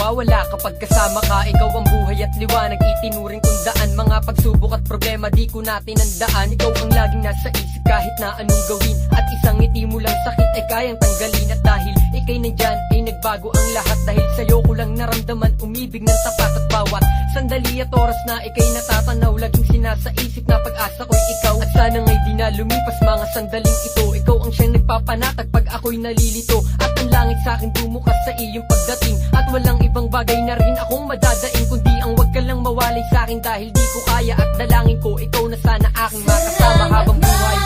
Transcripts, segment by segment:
nawawala kapag kasama ka. Ikaw ang buhay at liwanag, itinuring kong daan. Mga pagsubok at problema di ko natin andaan. Ikaw ang laging nasa isip kahit na anong gawin. At isang ngiti mo lang sakit ay kayang tanggalin. At dahil ikay nandyan ay nagbago ang lahat. Dahil sa'yo ko lang naramdaman umibig ng tapat. At bawat sandali at oras na ikay natatanaw, laging sinasaisip na pag-asa ko'y ikaw. At sana nga'y di na lumipas mga sandaling ito. Ikaw ang siyang nagpapanatag pag ako'y nalilito. At ang langit sa'kin bumukas sa iyong pagdating. At walang ibang bagay na rin akong madadaing, kundi ang wag ka lang mawalay sa'kin. Dahil di ko kaya at dalangin ko ikaw na sana aking makasama habang buhay.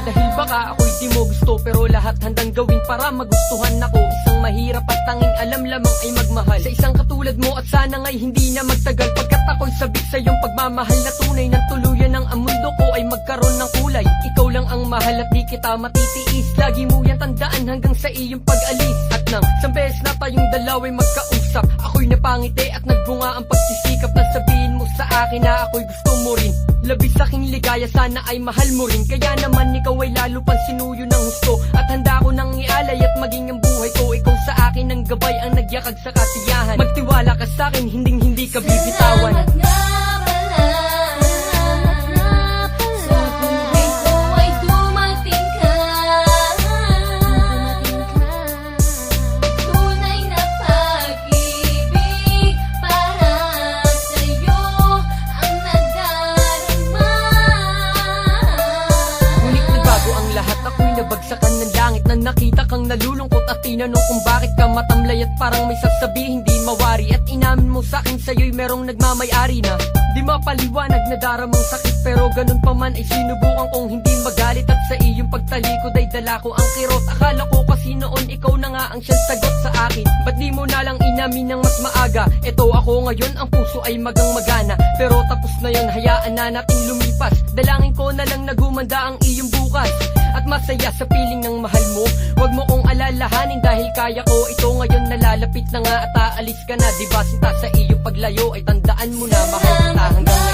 Dahil baka ako'y di mo gusto, pero lahat handang gawin para magustuhan ako. Isang mahirap at tanging alam lamang ay magmahal sa isang katulad mo, at sana nga'y hindi na magtagal. Pagkat ako'y sabik sa iyong pagmamahal na tunay ng tuluyan ng ang mundo ko ay magkaroon ng kulay. Ikaw lang ang mahal at di kita matitiis. Lagi mo yan tandaan hanggang sa iyong pag-alis. At nang isang beses na tayong dalawa'y magkausap, ako'y napangiti at nagbunga ang pagsisikap na sabihin mo sa akin na ako'y gusto mo rin. Labis aking ligaya, sana ay mahal mo rin. Kaya naman ikaw ay lalo pang sinuyo ng husto. At handa ko nang ialay at maging ang buhay ko. Ikaw sa akin ang gabay, ang nagyakag sa kasiyahan. Magtiwala ka sa akin, hindi ka bibitawan. Nabagsakan ng langit na nakita kang nalulungkot at tinanong kung bakit ka matamlay at parang may sasabihin di mawari. At inamin mo sa'kin sa'yo'y merong nagmamayari na di mapaliwanag na daramang sakit. Pero ganun pa man ay sinubukan kong hindi magalit. At sa iyong pagtalikod ay dala ko ang kirot. Akala ko kasi noon ikaw na nga ang siyang sagot sa akin. Ba't di mo na lang inamin ng mas maaga? Eto ako ngayon, ang puso ay magang magana. Pero tapos na yun, hayaan na nating lumipas. Dalangin ko na lang na gumanda ang iyong bukas. At masaya sa piling ng mahal mo. Huwag mo kong alalahanin dahil kaya ko ito ngayon. Nalalapit na nga at aalis ka na. Diba sinta sa iyong paglayo ay tandaan mo na mahal kita hanggang